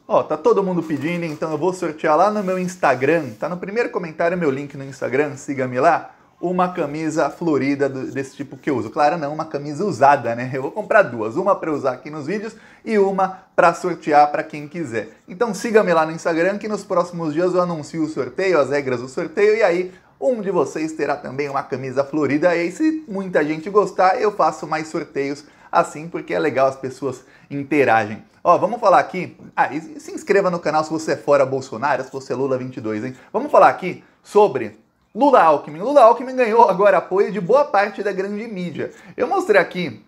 Ó, tá todo mundo pedindo, então eu vou sortear lá no meu Instagram, tá no primeiro comentário meu link no Instagram, siga-me lá, uma camisa florida desse tipo que eu uso. Claro, não uma camisa usada, né? Eu vou comprar duas, uma para usar aqui nos vídeos e uma para sortear para quem quiser. Então siga-me lá no Instagram que nos próximos dias eu anuncio o sorteio, as regras do sorteio e aí um de vocês terá também uma camisa florida. E aí, se muita gente gostar, eu faço mais sorteios assim, porque é legal, as pessoas interagem. Ó, vamos falar aqui. E se inscreva no canal se você é fora Bolsonaro, se você é Lula 22, hein? Vamos falar aqui sobre Lula Alckmin. Lula Alckmin ganhou agora apoio de boa parte da grande mídia. Eu mostrei aqui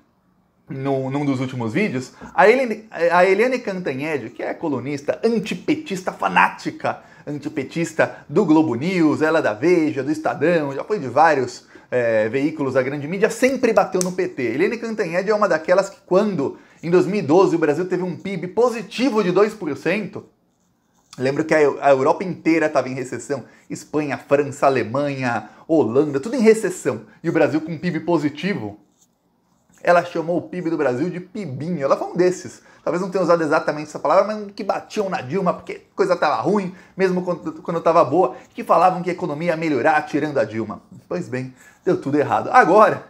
num dos últimos vídeos a Eliane Cantanhede, que é colunista antipetista fanática, antipetista do Globo News, ela é da Veja, do Estadão, já foi de vários veículos da grande mídia, sempre bateu no PT. Eliane Cantanhede é uma daquelas que quando, em 2012, o Brasil teve um PIB positivo de 2%, lembro que a Europa inteira estava em recessão, Espanha, França, Alemanha, Holanda, tudo em recessão, e o Brasil com PIB positivo, ela chamou o PIB do Brasil de pibinho, ela foi um desses. Talvez não tenha usado exatamente essa palavra, mas que batiam na Dilma porque a coisa estava ruim, mesmo quando estava boa, que falavam que a economia ia melhorar tirando a Dilma. Pois bem, deu tudo errado. Agora,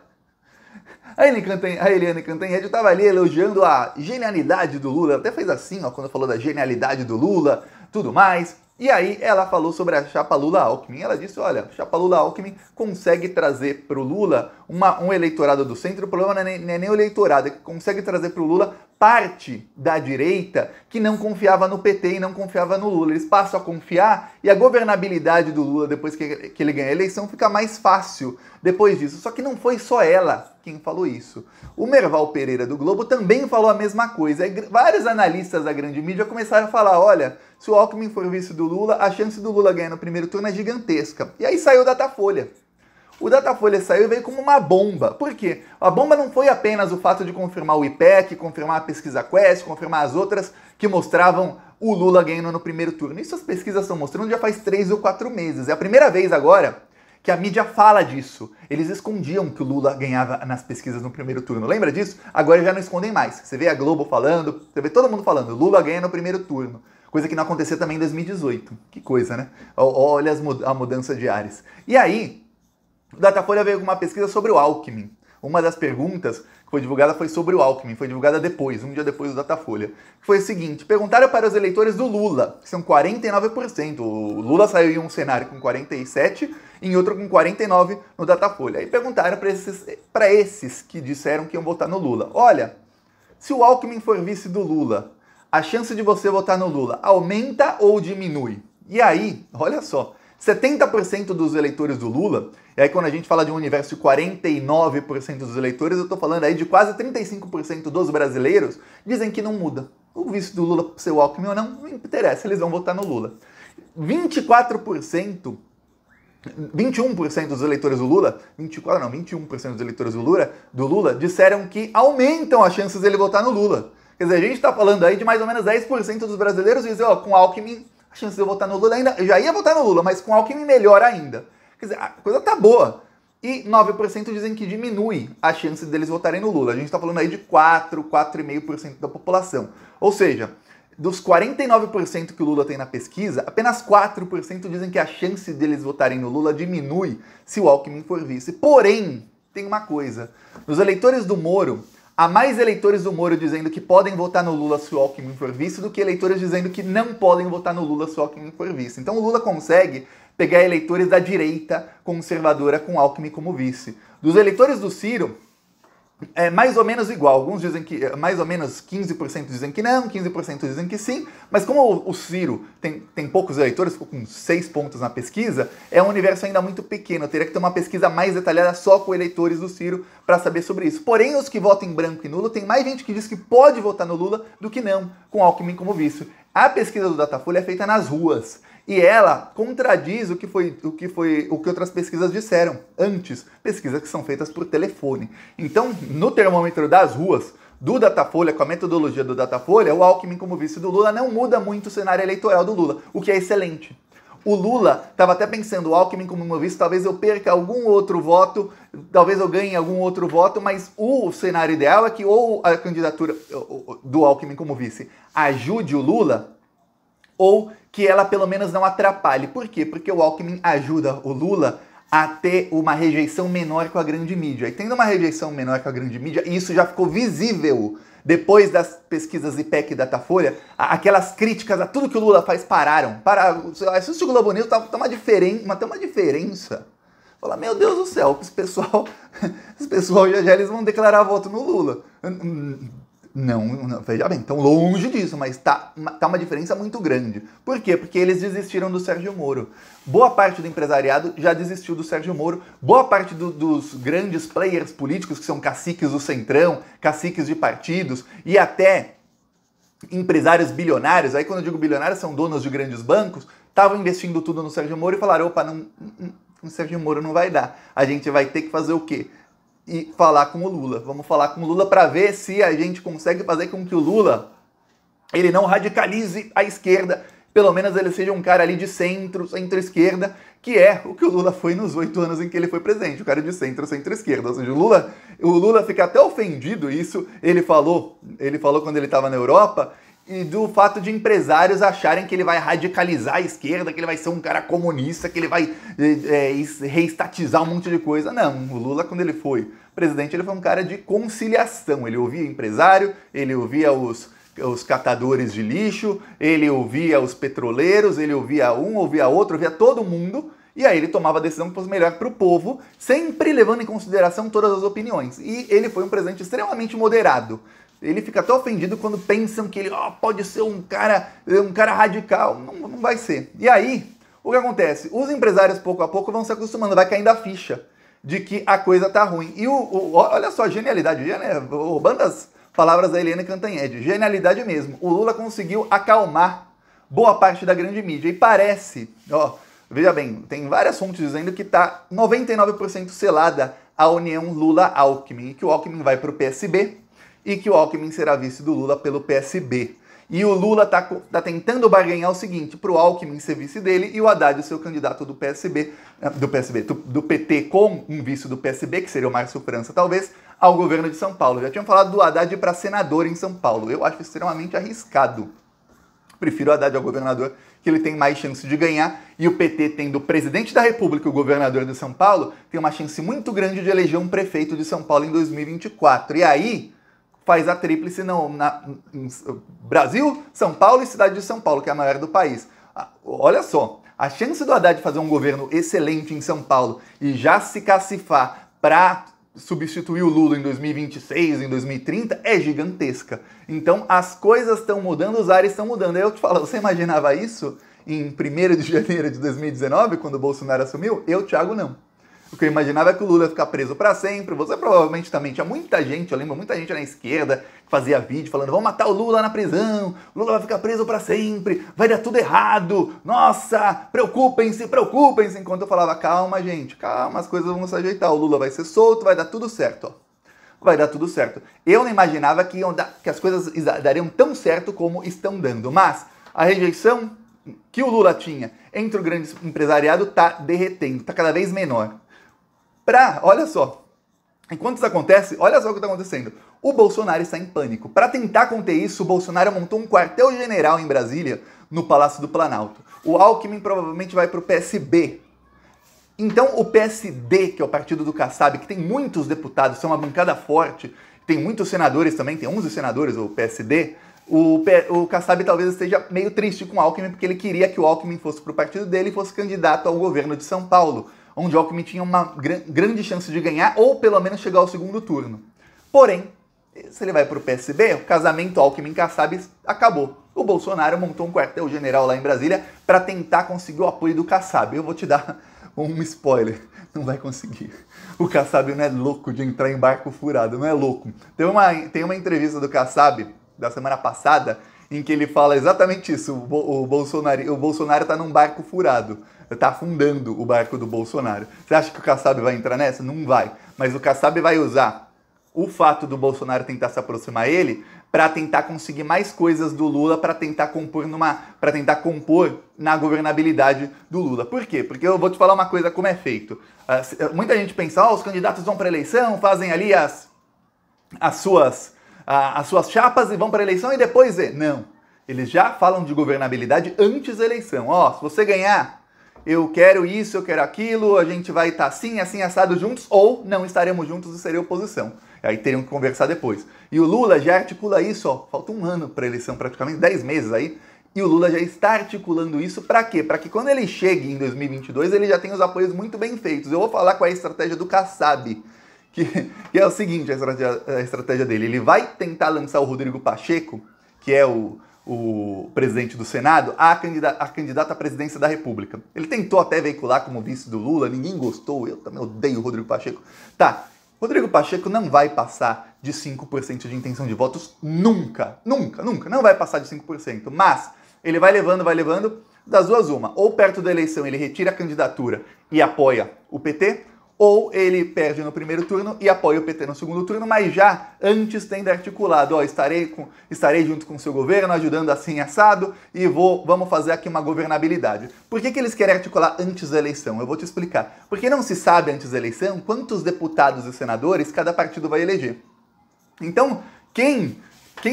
a Eliane Cantanhede estava ali elogiando a genialidade do Lula, até fez assim, ó, quando falou da genialidade do Lula, tudo mais. E aí ela falou sobre a chapa Lula-Alckmin. Ela disse, olha, a chapa Lula-Alckmin consegue trazer para o Lula um eleitorado do centro. O problema não é nem o eleitorado, é que consegue trazer para o Lula parte da direita que não confiava no PT e não confiava no Lula. Eles passam a confiar e a governabilidade do Lula, depois que ele ganha a eleição, fica mais fácil depois disso. Só que não foi só ela quem falou isso. O Merval Pereira do Globo também falou a mesma coisa. Vários analistas da grande mídia começaram a falar, olha, se o Alckmin for vice do Lula, a chance do Lula ganhar no primeiro turno é gigantesca. E aí saiu o Datafolha. O Datafolha saiu e veio como uma bomba. Por quê? A bomba não foi apenas o fato de confirmar o IPEC, confirmar a pesquisa Quest, confirmar as outras que mostravam o Lula ganhando no primeiro turno. Isso as pesquisas estão mostrando já faz 3 ou 4 meses. É a primeira vez agora que a mídia fala disso. Eles escondiam que o Lula ganhava nas pesquisas no primeiro turno. Lembra disso? Agora já não escondem mais. Você vê a Globo falando, você vê todo mundo falando, Lula ganha no primeiro turno. Coisa que não acontecia também em 2018. Que coisa, né? Olha a mudança de ares. E aí, o Datafolha veio com uma pesquisa sobre o Alckmin. Uma das perguntas que foi divulgada foi sobre o Alckmin, foi divulgada depois, um dia depois do Datafolha. Que foi o seguinte, perguntaram para os eleitores do Lula, que são 49%. O Lula saiu em um cenário com 47%, em outro com 49% no Datafolha. Aí perguntaram para esses que disseram que iam votar no Lula. Olha, se o Alckmin for vice do Lula, a chance de você votar no Lula aumenta ou diminui? E aí, olha só, 70% dos eleitores do Lula, e aí quando a gente fala de um universo de 49% dos eleitores, eu estou falando aí de quase 35% dos brasileiros, dizem que não muda. O vice do Lula ser o Alckmin ou não interessa, eles vão votar no Lula. 21% dos eleitores do Lula, 21% dos eleitores do Lula disseram que aumentam as chances dele votar no Lula. Quer dizer, a gente está falando aí de mais ou menos 10% dos brasileiros dizem, ó, com Alckmin a chance de eu votar no Lula ainda, eu já ia votar no Lula, mas com Alckmin melhor ainda. Quer dizer, a coisa tá boa. E 9% dizem que diminui a chance deles votarem no Lula. A gente está falando aí de 4,5% da população. Ou seja, dos 49% que o Lula tem na pesquisa, apenas 4% dizem que a chance deles votarem no Lula diminui se o Alckmin for vice. Porém, tem uma coisa. Nos eleitores do Moro, há mais eleitores do Moro dizendo que podem votar no Lula se o Alckmin for vice do que eleitores dizendo que não podem votar no Lula se o Alckmin for vice. Então o Lula consegue pegar eleitores da direita conservadora com Alckmin como vice. Dos eleitores do Ciro, é mais ou menos igual. Alguns dizem que mais ou menos 15% dizem que não, 15% dizem que sim, mas como o Ciro tem poucos eleitores, ficou com 6 pontos na pesquisa, é um universo ainda muito pequeno. Eu teria que ter uma pesquisa mais detalhada só com eleitores do Ciro para saber sobre isso. Porém, os que votam em branco e nulo, tem mais gente que diz que pode votar no Lula do que não, com Alckmin como vice. A pesquisa do Datafolha é feita nas ruas. E ela contradiz o que outras pesquisas disseram antes, pesquisas que são feitas por telefone. Então, no termômetro das ruas, do Datafolha, com a metodologia do Datafolha, o Alckmin como vice do Lula não muda muito o cenário eleitoral do Lula, o que é excelente. O Lula estava até pensando, o Alckmin como meu vice, talvez eu perca algum outro voto, talvez eu ganhe algum outro voto, mas o cenário ideal é que ou a candidatura do Alckmin como vice ajude o Lula, ou que ela pelo menos não atrapalhe. Por quê? Porque o Alckmin ajuda o Lula a ter uma rejeição menor com a grande mídia. E tendo uma rejeição menor com a grande mídia, e isso já ficou visível depois das pesquisas IPEC e Datafolha, aquelas críticas a tudo que o Lula faz pararam. Assiste o Globo News, tá uma diferença. Fala, meu Deus do céu, esse pessoal já eles vão declarar voto no Lula. Não, veja bem, estão longe disso, mas tá uma diferença muito grande. Por quê? Porque eles desistiram do Sérgio Moro. Boa parte do empresariado já desistiu do Sérgio Moro. Boa parte dos grandes players políticos, que são caciques do Centrão, caciques de partidos e até empresários bilionários, aí quando eu digo bilionários, são donos de grandes bancos, estavam investindo tudo no Sérgio Moro e falaram, opa, o Sérgio Moro não vai dar. A gente vai ter que fazer o quê? E falar com o Lula. Vamos falar com o Lula para ver se a gente consegue fazer com que o Lula ele não radicalize a esquerda, pelo menos ele seja um cara ali de centro-esquerda, que é o que o Lula foi nos 8 anos em que ele foi presidente, o cara de centro-esquerda. Ou seja, o Lula fica até ofendido, isso ele falou quando ele estava na Europa, e do fato de empresários acharem que ele vai radicalizar a esquerda, que ele vai ser um cara comunista, que ele vai reestatizar um monte de coisa. Não, o Lula, quando ele foi presidente, ele foi um cara de conciliação. Ele ouvia empresário, ele ouvia os catadores de lixo, ele ouvia os petroleiros, ele ouvia um, ouvia outro, ouvia todo mundo, e aí ele tomava a decisão que fosse melhor para o povo, sempre levando em consideração todas as opiniões. E ele foi um presidente extremamente moderado. Ele fica até ofendido quando pensam que ele pode ser um cara radical. Não vai ser. E aí, o que acontece? Os empresários, pouco a pouco, vão se acostumando, vai caindo a ficha de que a coisa tá ruim. E olha só, genialidade, roubando as palavras da Eliane Cantanhede, genialidade mesmo. O Lula conseguiu acalmar boa parte da grande mídia. E parece, veja bem, tem várias fontes dizendo que tá 99% selada a união Lula-Alckmin, e que o Alckmin vai pro PSB, e que o Alckmin será vice do Lula pelo PSB. E o Lula tá tentando barganhar o seguinte, para o Alckmin ser vice dele e o Haddad ser o candidato do PT com um vice do PSB, que seria o Márcio França, talvez, ao governo de São Paulo. Já tinham falado do Haddad para senador em São Paulo. Eu acho extremamente arriscado. Prefiro o Haddad ao governador, que ele tem mais chance de ganhar, e o PT, tendo o presidente da República e o governador de São Paulo, tem uma chance muito grande de eleger um prefeito de São Paulo em 2024. E aí faz a tríplice em Brasil, São Paulo e cidade de São Paulo, que é a maior do país. Olha só, a chance do Haddad fazer um governo excelente em São Paulo e já se cacifar para substituir o Lula em 2026, em 2030, é gigantesca. Então as coisas estão mudando, os ares estão mudando. Aí eu te falo, você imaginava isso em 1º de janeiro de 2019, quando o Bolsonaro assumiu? Eu, Thiago, não. O que eu imaginava é que o Lula ia ficar preso para sempre. Você provavelmente também tinha muita gente, eu lembro, muita gente na esquerda que fazia vídeo falando, vamos matar o Lula na prisão, o Lula vai ficar preso para sempre, vai dar tudo errado, nossa, preocupem-se, enquanto eu falava, calma gente, calma, as coisas vão se ajeitar, o Lula vai ser solto, vai dar tudo certo, vai dar tudo certo. Eu não imaginava que as coisas dariam tão certo como estão dando, mas a rejeição que o Lula tinha entre o grande empresariado está derretendo, está cada vez menor. Olha só, enquanto isso acontece, olha só o que está acontecendo. O Bolsonaro está em pânico. Para tentar conter isso, o Bolsonaro montou um quartel-general em Brasília, no Palácio do Planalto. O Alckmin provavelmente vai para o PSB. Então o PSD, que é o partido do Kassab, que tem muitos deputados, é uma bancada forte, tem muitos senadores também, tem 11 senadores, o PSD, o Kassab talvez esteja meio triste com o Alckmin, porque ele queria que o Alckmin fosse para o partido dele e fosse candidato ao governo de São Paulo, onde o Alckmin tinha uma grande chance de ganhar, ou pelo menos chegar ao segundo turno. Porém, se ele vai para o PSB, o casamento Alckmin-Kassab acabou. O Bolsonaro montou um quartel-general lá em Brasília para tentar conseguir o apoio do Kassab. Eu vou te dar um spoiler, não vai conseguir. O Kassab não é louco de entrar em barco furado, não é louco. Tem uma entrevista do Kassab, da semana passada, em que ele fala exatamente isso. O Bolsonaro está num barco furado. Está afundando o barco do Bolsonaro. Você acha que o Kassab vai entrar nessa? Não vai. Mas o Kassab vai usar o fato do Bolsonaro tentar se aproximar a ele para tentar conseguir mais coisas do Lula, para tentar compor na governabilidade do Lula. Por quê? Porque eu vou te falar uma coisa como é feito. Muita gente pensa, os candidatos vão para a eleição, fazem ali as suas chapas e vão para a eleição e depois Não. Eles já falam de governabilidade antes da eleição. Ó, se você ganhar, eu quero isso, eu quero aquilo, a gente vai estar assim, assim, assado juntos, ou não estaremos juntos e seria oposição. Aí teriam que conversar depois. E o Lula já articula isso, ó, falta um ano para a eleição, praticamente 10 meses aí, e o Lula já está articulando isso para quê? Para que quando ele chegue em 2022, ele já tenha os apoios muito bem feitos. Eu vou falar qual é a estratégia do Kassab, que é o seguinte, a estratégia dele. Ele vai tentar lançar o Rodrigo Pacheco, que é o presidente do Senado, a candidata à presidência da República. Ele tentou até veicular como vice do Lula, ninguém gostou, eu também odeio o Rodrigo Pacheco. Tá, Rodrigo Pacheco não vai passar de 5% de intenção de votos nunca, nunca, nunca, não vai passar de 5%, mas ele vai levando, das duas uma, ou perto da eleição ele retira a candidatura e apoia o PT, ou ele perde no primeiro turno e apoia o PT no segundo turno, mas já antes tendo articulado, ó, estarei junto com o seu governo, ajudando assim assado, e vamos fazer aqui uma governabilidade. Por que eles querem articular antes da eleição? Eu vou te explicar. Porque não se sabe antes da eleição quantos deputados e senadores cada partido vai eleger. Então, quem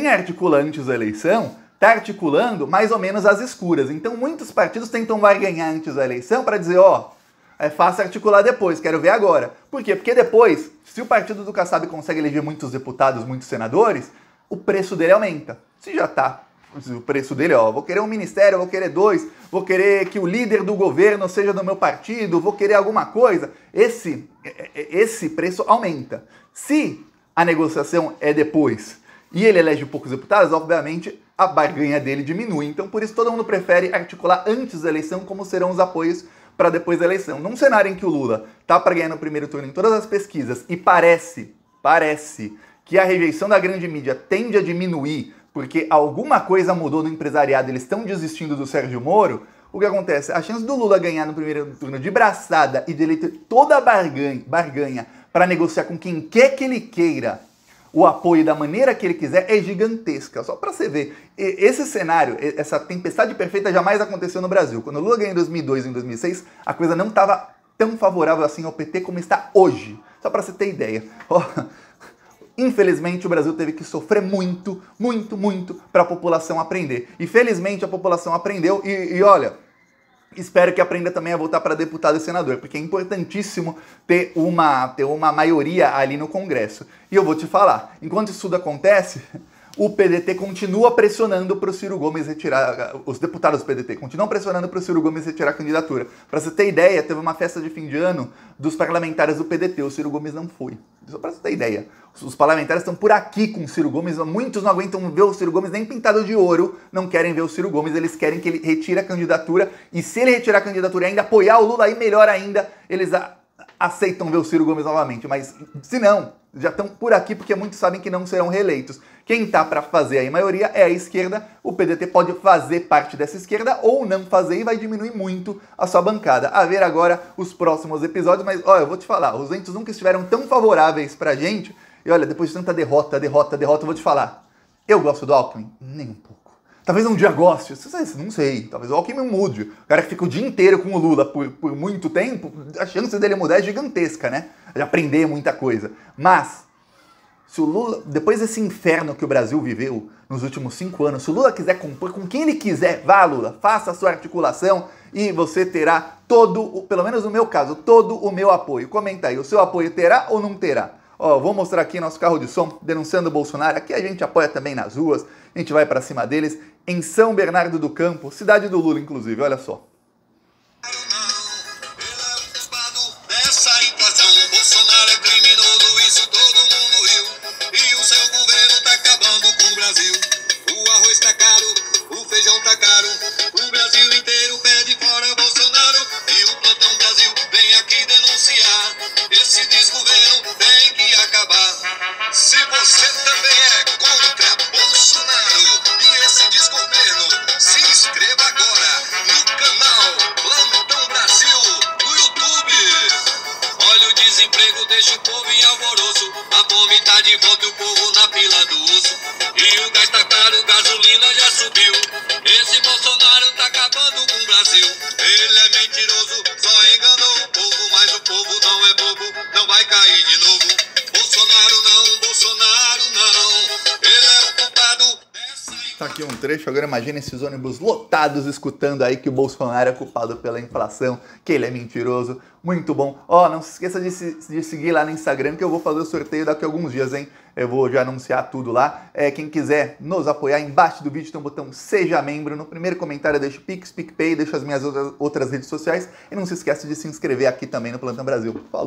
articula antes da eleição está articulando mais ou menos às escuras. Então, muitos partidos tentam barganhar antes da eleição para dizer, ó, é fácil articular depois, quero ver agora. Por quê? Porque depois, se o partido do Kassab consegue eleger muitos deputados, muitos senadores, o preço dele aumenta. Se já tá, o preço dele, ó, vou querer um ministério, vou querer 2, vou querer que o líder do governo seja do meu partido, vou querer alguma coisa, esse preço aumenta. Se a negociação é depois e ele elege poucos deputados, obviamente a barganha dele diminui. Então, por isso, todo mundo prefere articular antes da eleição como serão os apoios para depois da eleição. Num cenário em que o Lula tá para ganhar no primeiro turno em todas as pesquisas e parece que a rejeição da grande mídia tende a diminuir porque alguma coisa mudou no empresariado, eles estão desistindo do Sérgio Moro, o que acontece? A chance do Lula ganhar no primeiro turno de braçada e de ele ter toda a barganha para negociar com quem quer que ele queira o apoio da maneira que ele quiser é gigantesca. Só para você ver, esse cenário, essa tempestade perfeita jamais aconteceu no Brasil. Quando o Lula ganhou em 2002 e em 2006, a coisa não estava tão favorável assim ao PT como está hoje. Só para você ter ideia. Infelizmente, o Brasil teve que sofrer muito, muito, muito para a população aprender. E felizmente a população aprendeu e olha, espero que aprenda também a votar para deputado e senador, porque é importantíssimo ter uma maioria ali no Congresso. E eu vou te falar, enquanto isso tudo acontece, o PDT continua pressionando para o Ciro Gomes retirar, os deputados do PDT continuam pressionando para o Ciro Gomes retirar a candidatura. Para você ter ideia, teve uma festa de fim de ano dos parlamentares do PDT, o Ciro Gomes não foi. Só para você ter ideia, os parlamentares estão por aqui com o Ciro Gomes, muitos não aguentam ver o Ciro Gomes nem pintado de ouro, não querem ver o Ciro Gomes, eles querem que ele retire a candidatura, e se ele retirar a candidatura e ainda apoiar o Lula, aí melhor ainda, eles aceitam ver o Ciro Gomes novamente, mas se não, já estão por aqui porque muitos sabem que não serão reeleitos. Quem tá para fazer aí a maioria é a esquerda, o PDT pode fazer parte dessa esquerda ou não fazer e vai diminuir muito a sua bancada. A ver agora os próximos episódios, mas olha, eu vou te falar, os ventos nunca estiveram tão favoráveis pra gente, e olha, depois de tanta derrota, eu vou te falar, eu gosto do Alckmin? Nem um pouco. Talvez um dia goste, não sei, talvez o Alckmin mude. O cara que fica o dia inteiro com o Lula por muito tempo, a chance dele mudar é gigantesca, né? De aprender muita coisa. Mas, se o Lula, depois desse inferno que o Brasil viveu nos últimos 5 anos, se o Lula quiser compor com quem ele quiser, vá Lula, faça a sua articulação e você terá pelo menos no meu caso, todo o meu apoio. Comenta aí, o seu apoio terá ou não terá? Ó, vou mostrar aqui nosso carro de som denunciando o Bolsonaro. Aqui a gente apoia também nas ruas, a gente vai pra cima deles. Em São Bernardo do Campo, cidade do Lula, inclusive, olha só. Esse desgoverno tem que acabar. Se você também é contra Bolsonaro e esse desgoverno, se inscreva agora no canal Plantão Brasil no YouTube. Olha o desemprego, deixa o povo em alvoroço. A fome tá de volta e o povo na fila do osso. E o gás tá caro, gasolina já subiu. Esse Bolsonaro tá acabando com o Brasil. Ele é mentiroso, só enganou o povo, mas o povo não é bobo, não vai cair de novo. Bolsonaro não, ele é o culpado dessa Tá aqui um trecho, agora imagina esses ônibus lotados escutando aí que o Bolsonaro é culpado pela inflação, que ele é mentiroso. Muito bom. Ó, não se esqueça de seguir lá no Instagram que eu vou fazer o sorteio daqui a alguns dias, hein? Eu vou já anunciar tudo lá. Quem quiser nos apoiar, embaixo do vídeo tem um botão Seja Membro. No primeiro comentário deixa o Pix, PicPay, deixa as minhas outras redes sociais. E não se esqueça de se inscrever aqui também no Plantão Brasil. Falou!